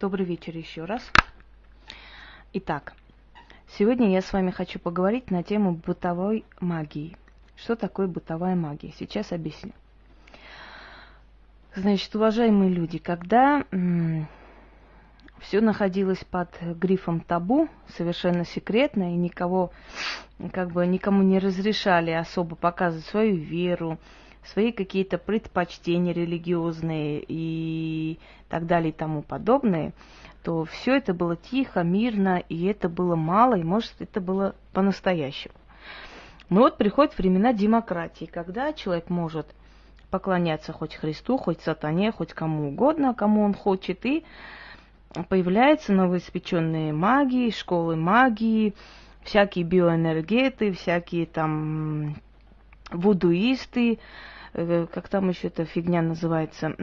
Добрый вечер еще раз. Итак, сегодня я с вами хочу поговорить на тему бытовой магии. Что такое бытовая магия? Сейчас объясню. Значит, уважаемые люди, когда все находилось под грифом табу, совершенно секретно, и никому не разрешали особо показывать свою веру, свои какие-то предпочтения религиозные и так далее и тому подобное, то все это было тихо, мирно, и это было мало, и, может, это было по-настоящему. Но вот приходят времена демократии, когда человек может поклоняться хоть Христу, хоть сатане, хоть кому угодно, кому он хочет, и появляются новоиспеченные магии, школы магии, всякие биоэнергеты, всякие там вудуисты, как там еще эта фигня называется,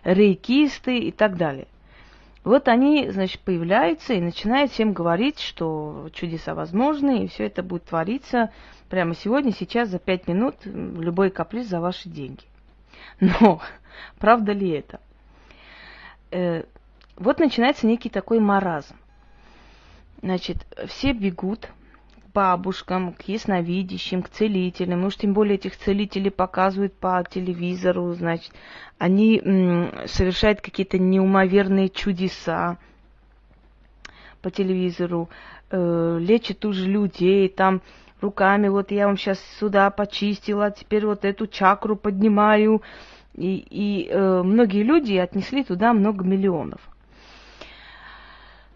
рейкисты и так далее. Вот они, значит, появляются и начинают всем говорить, что чудеса возможны, и все это будет твориться прямо сегодня, сейчас, за 5 минут, любой каприз за ваши деньги. Но правда ли это? Вот начинается некий такой маразм. Значит, все бегут к бабушкам, к ясновидящим, к целителям. Уж тем более этих целителей показывают по телевизору, значит, они совершают какие-то неумоверные чудеса по телевизору, лечат уже людей, там руками, вот я вам сейчас сюда почистила, теперь вот эту чакру поднимаю. И многие люди отнесли туда много миллионов.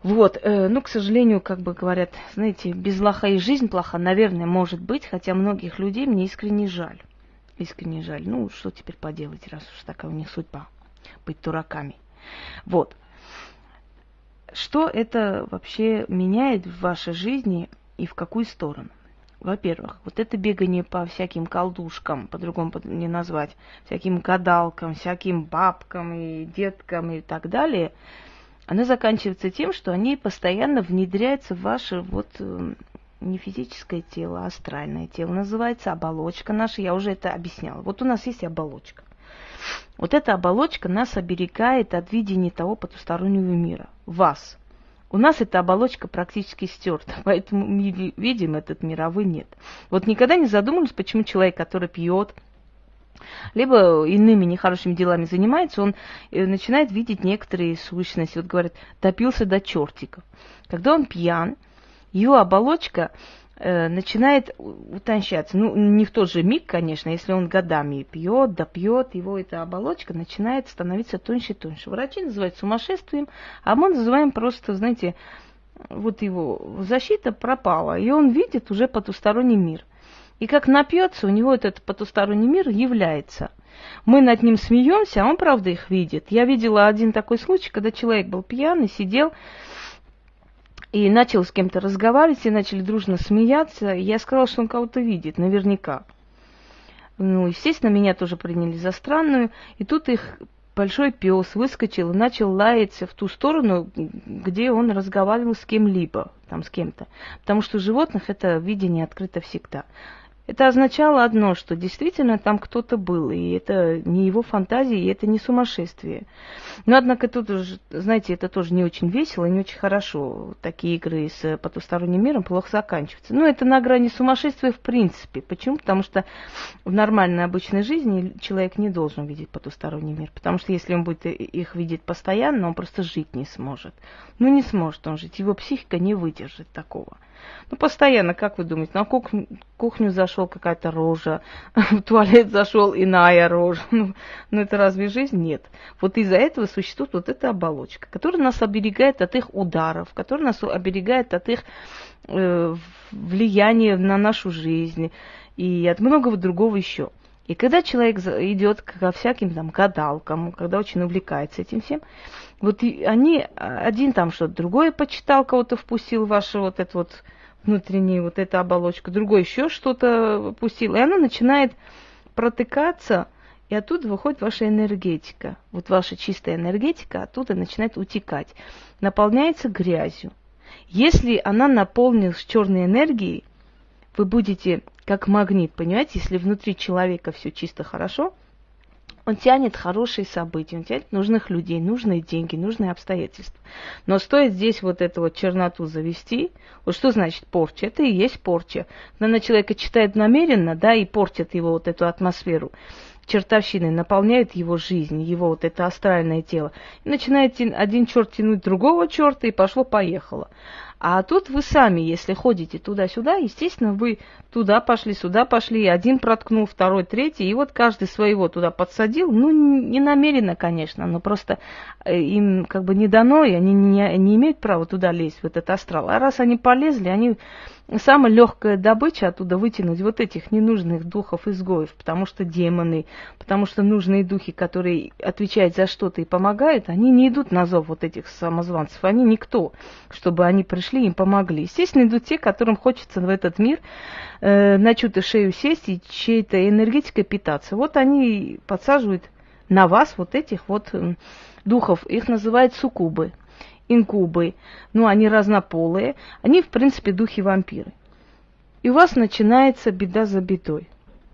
Вот, к сожалению, как бы говорят, знаете, без лоха и жизнь плоха, наверное, может быть, хотя многих людей мне искренне жаль. Искренне жаль. Ну, что теперь поделать, раз уж такая у них судьба, быть дураками. Вот. Что это вообще меняет в вашей жизни и в какую сторону? Во-первых, вот это бегание по всяким колдушкам, по-другому не назвать, всяким гадалкам, всяким бабкам и деткам и так далее, она заканчивается тем, что они постоянно внедряются в ваше не физическое тело, а астральное тело. Называется оболочка наша, я уже это объясняла. Вот у нас есть оболочка. Вот эта оболочка нас оберегает от видения того потустороннего мира, вас. У нас эта оболочка практически стерта, поэтому мы видим этот мир, а вы нет. Вот никогда не задумывались, почему человек, который пьет, либо иными нехорошими делами занимается, он начинает видеть некоторые сущности. Вот говорят, допился до чертиков. Когда он пьян, его оболочка начинает утончаться. Ну, не в тот же миг, конечно, если он годами пьет, допьет, его эта оболочка начинает становиться тоньше и тоньше. Врачи называют сумасшествием, а мы называем просто, знаете, вот его защита пропала, и он видит уже потусторонний мир. И как напьется, у него этот потусторонний мир является. Мы над ним смеемся, а он, правда, их видит. Я видела один такой случай, когда человек был пьяный, сидел и начал с кем-то разговаривать, все начали дружно смеяться. И я сказала, что он кого-то видит, наверняка. Ну, естественно, меня тоже приняли за странную. И тут их большой пес выскочил и начал лаяться в ту сторону, где он разговаривал с кем-либо, там с кем-то. Потому что у животных это видение открыто всегда. Это означало одно, что действительно там кто-то был, и это не его фантазия, и это не сумасшествие. Но, однако, тут, знаете, это тоже не очень весело и не очень хорошо. Такие игры с потусторонним миром плохо заканчиваются. Но это на грани сумасшествия в принципе. Почему? Потому что в нормальной обычной жизни человек не должен видеть потусторонний мир. Потому что если он будет их видеть постоянно, он просто жить не сможет. Ну, не сможет он жить, его психика не выдержит такого. Ну, постоянно, как вы думаете, на кухню зашел какая-то рожа, в туалет зашел иная рожа. Ну, это разве жизнь? Нет. Вот из-за этого существует вот эта оболочка, которая нас оберегает от их ударов, которая нас оберегает от их влияния на нашу жизнь и от многого другого еще. И когда человек идет ко всяким там гадалкам, когда очень увлекается этим всем, вот они, один там что-то другое почитал, кого-то впустил в вашу вот эту вот внутреннюю вот эту оболочку, другой еще что-то пустил, и она начинает протыкаться, и оттуда выходит ваша энергетика. Вот ваша чистая энергетика оттуда начинает утекать, наполняется грязью. Если она наполнилась черной энергией, вы будете как магнит, понимаете, если внутри человека все чисто хорошо, Он тянет хорошие события, он тянет нужных людей, нужные деньги, нужные обстоятельства. Но стоит здесь вот эту вот черноту завести, вот что значит порча? Это и есть порча. Когда человека читает намеренно, да, и портит его вот эту атмосферу чертовщиной, наполняет его жизнь, его вот это астральное тело. И начинает один черт тянуть другого черта, и пошло-поехало. А тут вы сами, если ходите туда-сюда, естественно, вы туда пошли, сюда пошли, один проткнул, второй, третий, и вот каждый своего туда подсадил, ну, не намеренно, конечно, но просто им как бы не дано, и они не имеют права туда лезть, в этот астрал. А раз они полезли, они самая легкая добыча оттуда вытянуть вот этих ненужных духов-изгоев, потому что демоны, потому что нужные духи, которые отвечают за что-то и помогают, они не идут на зов вот этих самозванцев, они никто, чтобы они пришли и им помогли. Естественно, идут те, которым хочется в этот мир на чью-то шею сесть и чьей-то энергетикой питаться. Вот они подсаживают на вас вот этих вот духов, их называют суккубы. Инкубы, ну, они разнополые, они, в принципе, духи-вампиры. И у вас начинается беда за бедой.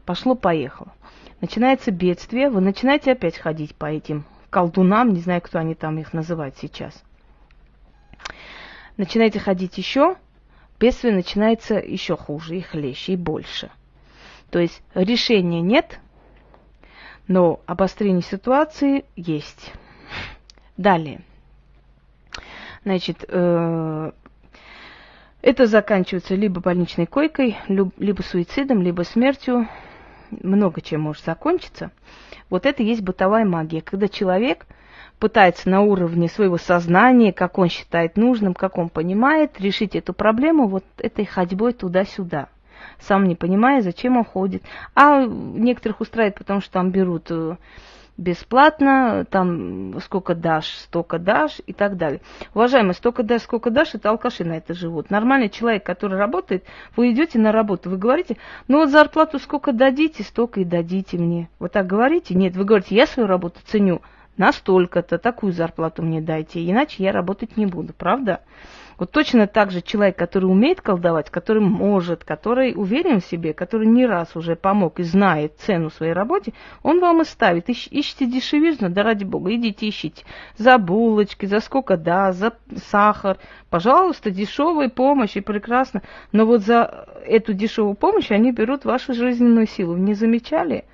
Пошло-поехало. Начинается бедствие, вы начинаете опять ходить по этим колдунам, не знаю, кто они там их называют сейчас. Начинаете ходить еще, бедствие начинается еще хуже, и хлеще, и больше. То есть решения нет, но обострение ситуации есть. Далее. Значит, это заканчивается либо больничной койкой, либо суицидом, либо смертью. Много чем может закончиться. Вот это и есть бытовая магия, когда человек пытается на уровне своего сознания, как он считает нужным, как он понимает, решить эту проблему вот этой ходьбой туда-сюда. Сам не понимая, зачем он ходит. А некоторых устраивает, потому что там берут бесплатно, там сколько дашь, столько дашь и так далее. Уважаемые, столько дашь, сколько дашь, это алкаши на это живут. Нормальный человек, который работает, вы идете на работу, вы говорите, ну вот зарплату сколько дадите, столько и дадите мне. Вы так говорите? Нет, вы говорите, я свою работу ценю настолько-то, такую зарплату мне дайте, иначе я работать не буду, правда? Вот точно так же человек, который умеет колдовать, который может, который уверен в себе, который не раз уже помог и знает цену своей работе, он вам и ставит. Ищите дешевизну, да ради бога, идите ищите. За булочки, за сколько да, за сахар. Пожалуйста, дешевая помощь и прекрасно. Но вот за эту дешевую помощь они берут вашу жизненную силу. Не замечали?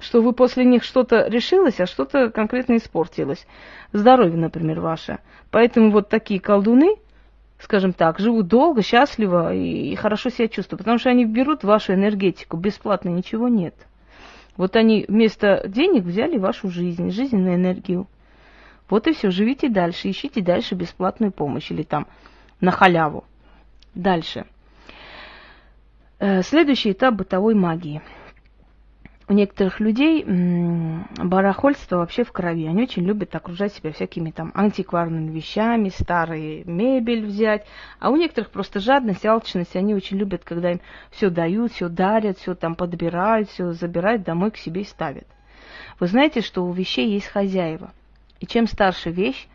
Что вы после них что-то решилось, а что-то конкретно испортилось. Здоровье, например, ваше. Поэтому вот такие колдуны, скажем так, живут долго, счастливо и хорошо себя чувствуют, потому что они берут вашу энергетику, бесплатно ничего нет. Вот они вместо денег взяли вашу жизнь, жизненную энергию. Вот и все, живите дальше, ищите дальше бесплатную помощь или там на халяву. Дальше. Следующий этап бытовой магии. У некоторых людей барахольство вообще в крови. Они очень любят окружать себя всякими там антикварными вещами, старые мебель взять. А у некоторых просто жадность, алчность. Они очень любят, когда им все дают, все дарят, все там подбирают, все забирают домой к себе и ставят. Вы знаете, что у вещей есть хозяева. И чем старше вещь,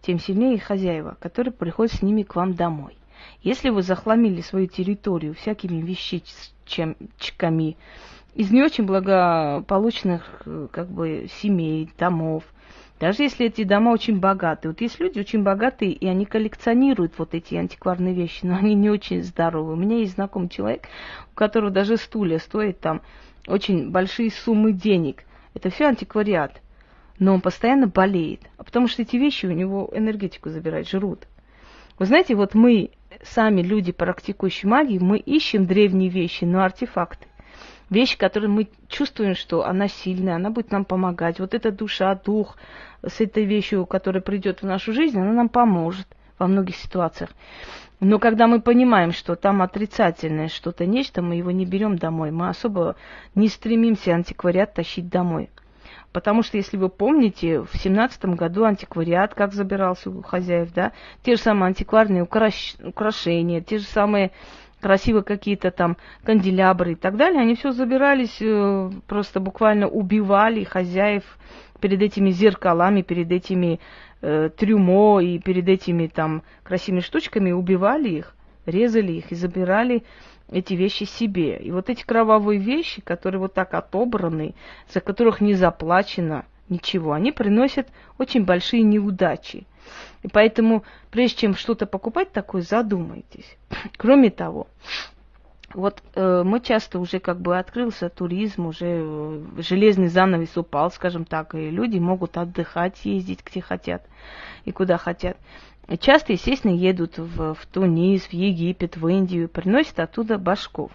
тем сильнее их хозяева, которые приходят с ними к вам домой. Если вы захламили свою территорию всякими вещичками, из не очень благополучных как бы семей, домов. Даже если эти дома очень богатые. Вот есть люди очень богатые, и они коллекционируют вот эти антикварные вещи, но они не очень здоровы. У меня есть знакомый человек, у которого даже стулья стоят там очень большие суммы денег. Это все антиквариат. Но он постоянно болеет, потому что эти вещи у него энергетику забирают, жрут. Вы знаете, вот мы, сами люди, практикующие магию, мы ищем древние вещи, но артефакты. Вещь, которую мы чувствуем, что она сильная, она будет нам помогать. Вот эта душа, дух с этой вещью, которая придет в нашу жизнь, она нам поможет во многих ситуациях. Но когда мы понимаем, что там отрицательное что-то, нечто, мы его не берем домой. Мы особо не стремимся антиквариат тащить домой. Потому что, если вы помните, в 17-м году антиквариат как забирался у хозяев, да, те же самые антикварные украшения, те же самые красивые какие-то там канделябры и так далее, они все забирались, просто буквально убивали хозяев перед этими зеркалами, перед этими трюмо и перед этими там красивыми штучками, убивали их, резали их и забирали эти вещи себе. И вот эти кровавые вещи, которые вот так отобраны, за которых не заплачено ничего, они приносят очень большие неудачи. И поэтому, прежде чем что-то покупать такое, задумайтесь. Кроме того, вот мы часто уже как бы открылся туризм, уже железный занавес упал, скажем так, и люди могут отдыхать, ездить где хотят и куда хотят. Часто, естественно, едут в Тунис, в Египет, в Индию, приносят оттуда башков.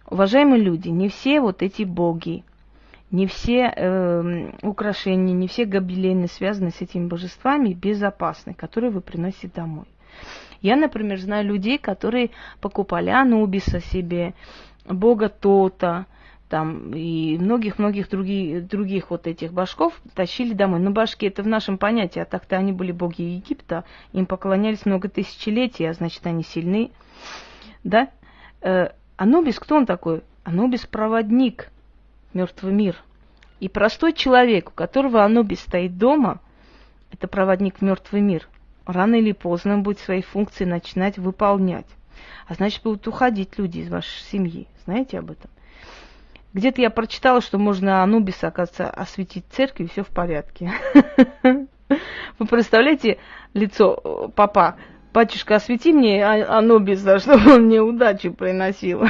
Уважаемые люди, не все вот эти боги, не все украшения, не все гобелены, связанные с этими божествами, безопасны, которые вы приносите домой. Я, например, знаю людей, которые покупали Анубиса себе, бога Тота, там, и многих-многих других вот этих башков тащили домой. Но башки это в нашем понятии, а так-то они были боги Египта, им поклонялись много тысячелетий, а значит они сильны. Да? Анубис, кто он такой? Анубис проводник в мертвый мир. И простой человек, у которого Анубис стоит дома, это проводник в мертвый мир, рано или поздно он будет свои функции начинать выполнять. А значит, будут уходить люди из вашей семьи. Знаете об этом? Где-то я прочитала, что можно Анубиса, оказывается, осветить церковь, и все в порядке. Вы представляете лицо папа? Батюшка, освети мне Анубиса, чтобы он мне удачу приносил.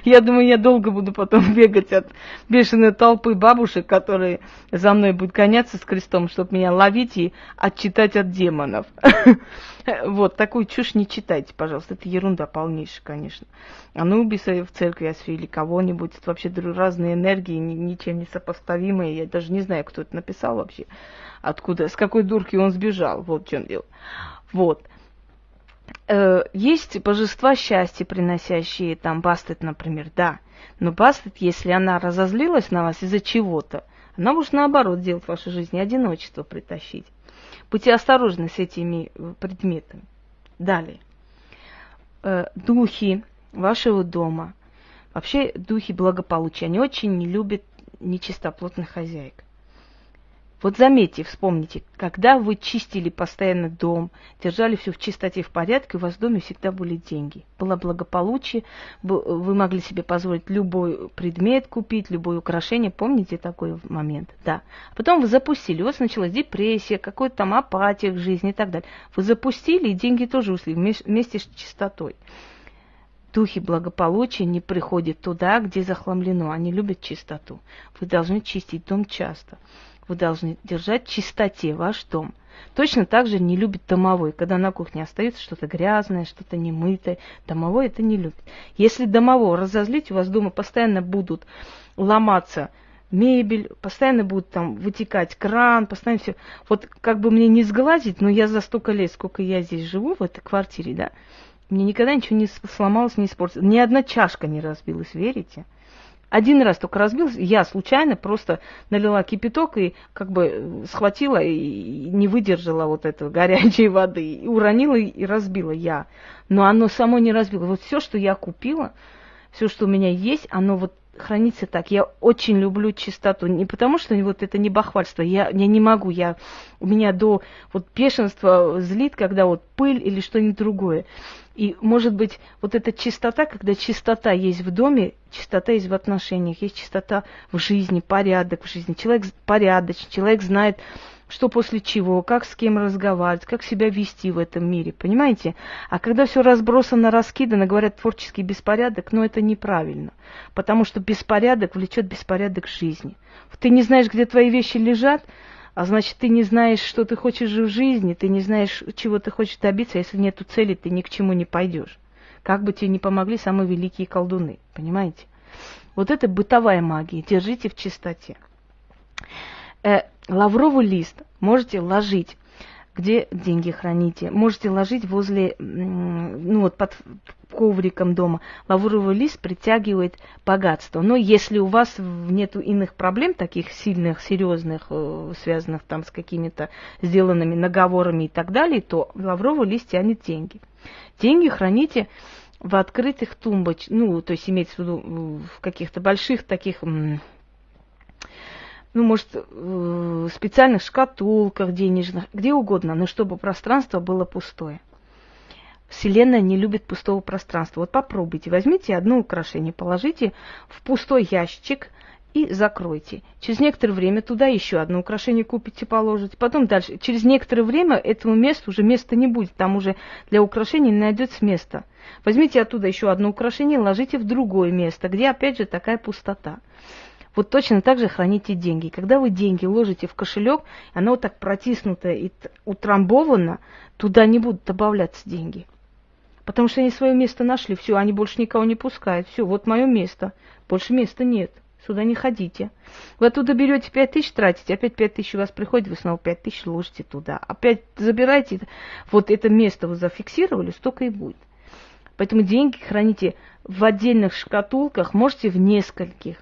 Я думаю, я долго буду потом бегать от бешеной толпы бабушек, которые за мной будут гоняться с крестом, чтобы меня ловить и отчитать от демонов. Вот, такую чушь не читайте, пожалуйста. Это ерунда полнейшая, конечно. Анубиса в церкви освели кого-нибудь. Это вообще разные энергии, ничем не сопоставимые. Я даже не знаю, кто это написал вообще. Откуда, с какой дурки он сбежал. Вот в чем дело. Вот. Есть божества счастья, приносящие, там, Бастет, например, да. Но Бастет, если она разозлилась на вас из-за чего-то, она может, наоборот, сделать в вашей жизни одиночество притащить. Будьте осторожны с этими предметами. Далее. Духи вашего дома. Вообще, духи благополучия, они очень не любят нечистоплотных хозяек. Вот заметьте, вспомните, когда вы чистили постоянно дом, держали все в чистоте, в порядке, у вас в доме всегда были деньги. Было благополучие, вы могли себе позволить любой предмет купить, любое украшение. Помните такой момент? Да. А потом вы запустили, у вас началась депрессия, какая-то там апатия к жизни и так далее. Вы запустили, и деньги тоже ушли вместе с чистотой. Духи благополучия не приходят туда, где захламлено. Они любят чистоту. Вы должны чистить дом часто. Вы должны держать в чистоте ваш дом. Точно так же не любит домовой. Когда на кухне остается что-то грязное, что-то немытое, домовой это не любит. Если домового разозлить, у вас дома постоянно будут ломаться мебель, постоянно будет там вытекать кран, постоянно все. Вот как бы мне не сглазить, но я за столько лет, сколько я здесь живу, в этой квартире, да, мне никогда ничего не сломалось, не испортилось. Ни одна чашка не разбилась, верите? Один раз только разбился, я случайно просто налила кипяток и как бы схватила и не выдержала вот этой горячей воды, и уронила и разбила я. Но оно само не разбило. Вот все, что я купила, все, что у меня есть, оно вот хранится так. Я очень люблю чистоту. Не потому, что вот это не бахвальство. Я не могу. У меня до вот бешенства злит, когда вот пыль или что-нибудь другое. И, может быть, вот эта чистота, когда чистота есть в доме, чистота есть в отношениях, есть чистота в жизни, порядок в жизни. Человек порядочный, человек знает, что после чего, как с кем разговаривать, как себя вести в этом мире, понимаете? А когда все разбросано, раскидано, говорят, творческий беспорядок, но это неправильно, потому что беспорядок влечет беспорядок жизни. Ты не знаешь, где твои вещи лежат, а значит, ты не знаешь, что ты хочешь в жизни, ты не знаешь, чего ты хочешь добиться, если нету цели, ты ни к чему не пойдешь. Как бы тебе ни помогли самые великие колдуны, понимаете? Вот это бытовая магия, держите в чистоте. Лавровый лист можете ложить, где деньги храните, можете ложить возле, ну вот под ковриком дома. Лавровый лист притягивает богатство. Но если у вас нету иных проблем, таких сильных, серьезных, связанных там с какими-то сделанными наговорами и так далее, то лавровый лист тянет деньги. Деньги храните в открытых тумбочках, ну, то есть имеется в виду в каких-то больших таких, ну, может, специальных шкатулках денежных, где угодно, но чтобы пространство было пустое. Вселенная не любит пустого пространства. Вот попробуйте, возьмите одно украшение, положите в пустой ящик и закройте. Через некоторое время туда еще одно украшение купите, положите. Потом дальше. Через некоторое время этому месту уже места не будет. Там уже для украшений не найдется места. Возьмите оттуда еще одно украшение, ложите в другое место, где опять же такая пустота. Вот точно так же храните деньги. Когда вы деньги ложите в кошелек, оно вот так протиснуто и утрамбовано, туда не будут добавляться деньги. Потому что они свое место нашли, все, они больше никого не пускают. Все, вот мое место, больше места нет, сюда не ходите. Вы оттуда берете 5000, тратите, опять 5000 у вас приходит, вы снова 5000 ложите туда. Опять забираете, вот это место вы зафиксировали, столько и будет. Поэтому деньги храните в отдельных шкатулках, можете в нескольких.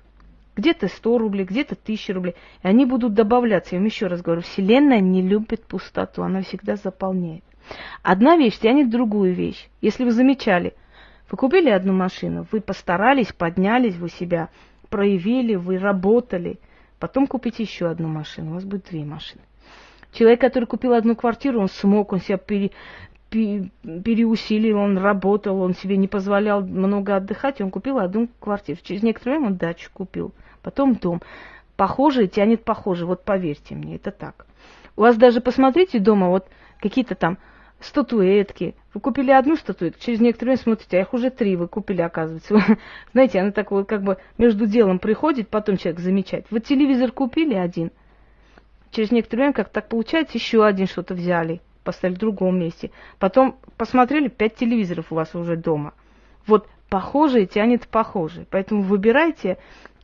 Где-то 100 рублей, где-то 1000 рублей. И они будут добавляться. Я вам еще раз говорю, Вселенная не любит пустоту, она всегда заполняет. Одна вещь тянет другую вещь. Если вы замечали, вы купили одну машину, вы постарались, поднялись, вы себя проявили, вы работали. Потом купите еще одну машину, у вас будет 2 машины. Человек, который купил одну квартиру, он смог, он себя переусилил, он работал, он себе не позволял много отдыхать, и он купил одну квартиру. Через некоторое время он дачу купил, потом дом. Похожее тянет похоже, вот поверьте мне, это так. У вас даже, посмотрите дома, вот какие-то там статуэтки. Вы купили одну статуэтку, через некоторое время смотрите, а их уже 3 вы купили, оказывается. Знаете, она так вот как бы между делом приходит, потом человек замечает. Вот телевизор купили один, через некоторое время, как так получается, еще один что-то взяли, поставили в другом месте. Потом посмотрели, 5 телевизоров у вас уже дома. Вот похожее тянет похожее. Поэтому выбирайте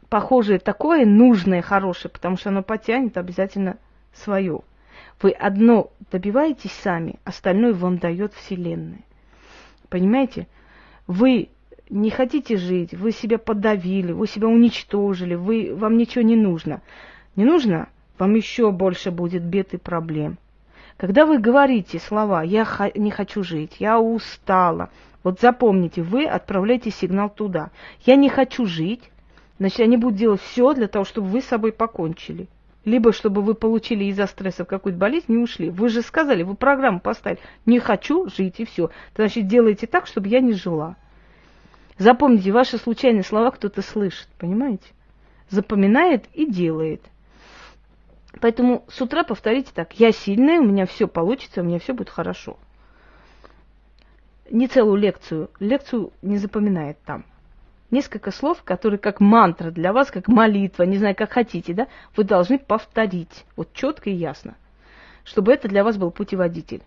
похожее такое, нужное, хорошее, потому что оно потянет обязательно свое. Вы одно добиваетесь сами, остальное вам дает Вселенная. Понимаете? Вы не хотите жить, вы себя подавили, вы себя уничтожили, вам ничего не нужно. Не нужно? Вам еще больше будет бед и проблем. Когда вы говорите слова «я не хочу жить», «я устала», вот запомните, вы отправляете сигнал туда. «Я не хочу жить», значит, они будут делать все для того, чтобы вы с собой покончили. Либо чтобы вы получили из-за стресса какую-то болезнь и ушли. Вы же сказали, вы программу поставили «не хочу жить» и все. Значит, делайте так, чтобы я не жила. Запомните, ваши случайные слова кто-то слышит, понимаете? Запоминает и делает. Поэтому с утра повторите так: я сильная, у меня все получится, у меня все будет хорошо. Не целую лекцию не запоминает там. Несколько слов, которые как мантра для вас, как молитва, не знаю, как хотите, да, вы должны повторить, вот четко и ясно, чтобы это для вас был путеводитель.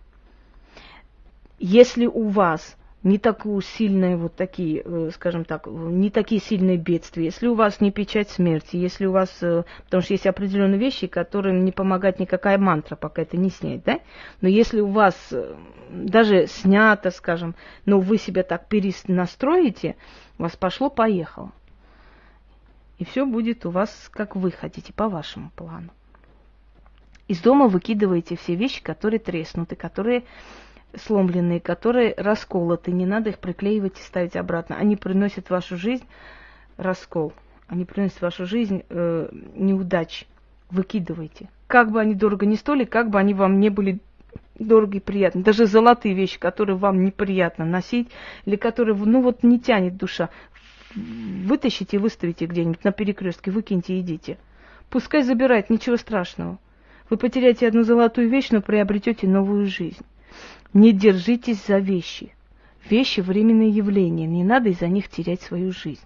Если у вас не такие сильные вот такие, скажем так, не такие сильные бедствия, если у вас не печать смерти, если у вас, потому что есть определенные вещи, которым не помогает никакая мантра, пока это не снять, да, но если у вас даже снято, скажем, но вы себя так перенастроите, у вас пошло-поехало. И все будет у вас, как вы хотите, по вашему плану. Из дома выкидываете все вещи, которые треснуты, которые сломленные, которые расколоты. Не надо их приклеивать и ставить обратно. Они приносят в вашу жизнь раскол. Они приносят в вашу жизнь неудачи. Выкидывайте. Как бы они дорого не стоили, как бы они вам не были дороги и приятны. Даже золотые вещи, которые вам неприятно носить, или которые, ну вот, не тянет душа, вытащите и выставите где-нибудь на перекрестке, выкиньте и идите. Пускай забирает, ничего страшного. Вы потеряете одну золотую вещь, но приобретете новую жизнь. Не держитесь за вещи. Вещи – временные явления, не надо из-за них терять свою жизнь.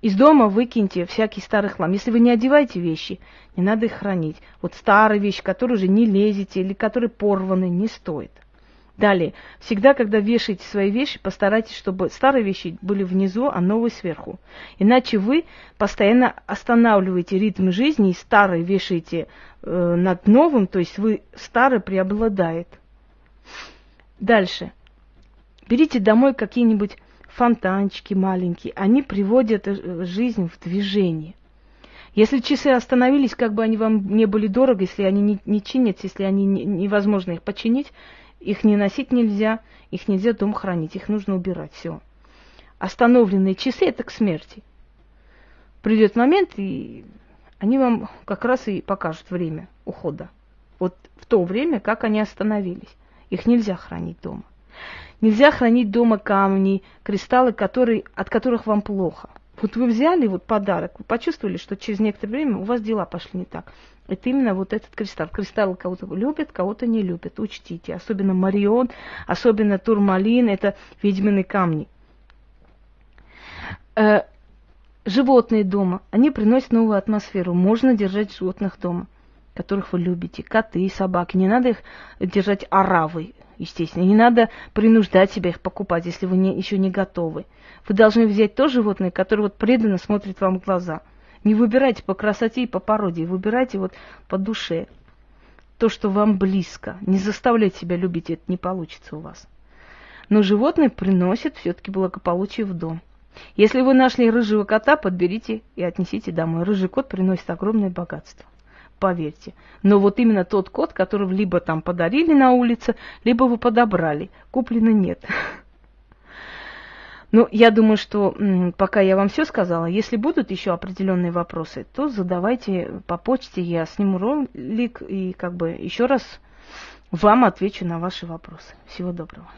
Из дома выкиньте всякий старый хлам. Если вы не одеваете вещи, не надо их хранить. Вот старые вещи, которые уже не лезете или которые порваны, не стоит. Далее, всегда, когда вешаете свои вещи, постарайтесь, чтобы старые вещи были внизу, а новые сверху. Иначе вы постоянно останавливаете ритм жизни и старые вешаете над новым, то есть вы старый преобладает. Дальше. Берите домой какие-нибудь фонтанчики маленькие, они приводят жизнь в движение. Если часы остановились, как бы они вам не были дороги, если они не чинятся, если они невозможно их починить, их не носить нельзя, их нельзя дома хранить, их нужно убирать, все. Остановленные часы – это к смерти. Придет момент, и они вам как раз и покажут время ухода. Вот в то время, как они остановились. Их нельзя хранить дома. Нельзя хранить дома камни, кристаллы, от которых вам плохо. Вот вы взяли вот подарок, вы почувствовали, что через некоторое время у вас дела пошли не так. Это именно вот этот кристалл. Кристаллы кого-то любят, кого-то не любят. Учтите. Особенно марион, особенно турмалин. Это ведьмины камни. Животные дома. Они приносят новую атмосферу. Можно держать животных дома, которых вы любите. Коты и собаки. Не надо их держать оравой, естественно. Не надо принуждать себя их покупать, если вы еще не готовы. Вы должны взять то животное, которое вот преданно смотрит вам в глаза. Не выбирайте по красоте и по породе, выбирайте вот по душе. То, что вам близко. Не заставляйте себя любить, это не получится у вас. Но животное приносит все-таки благополучие в дом. Если вы нашли рыжего кота, подберите и отнесите домой. Рыжий кот приносит огромное богатство. Поверьте. Но вот именно тот кот, который либо там подарили на улице, либо вы подобрали. Куплено нет. Ну, я думаю, что пока я вам все сказала, если будут еще определенные вопросы, то задавайте по почте, я сниму ролик и как бы еще раз вам отвечу на ваши вопросы. Всего доброго.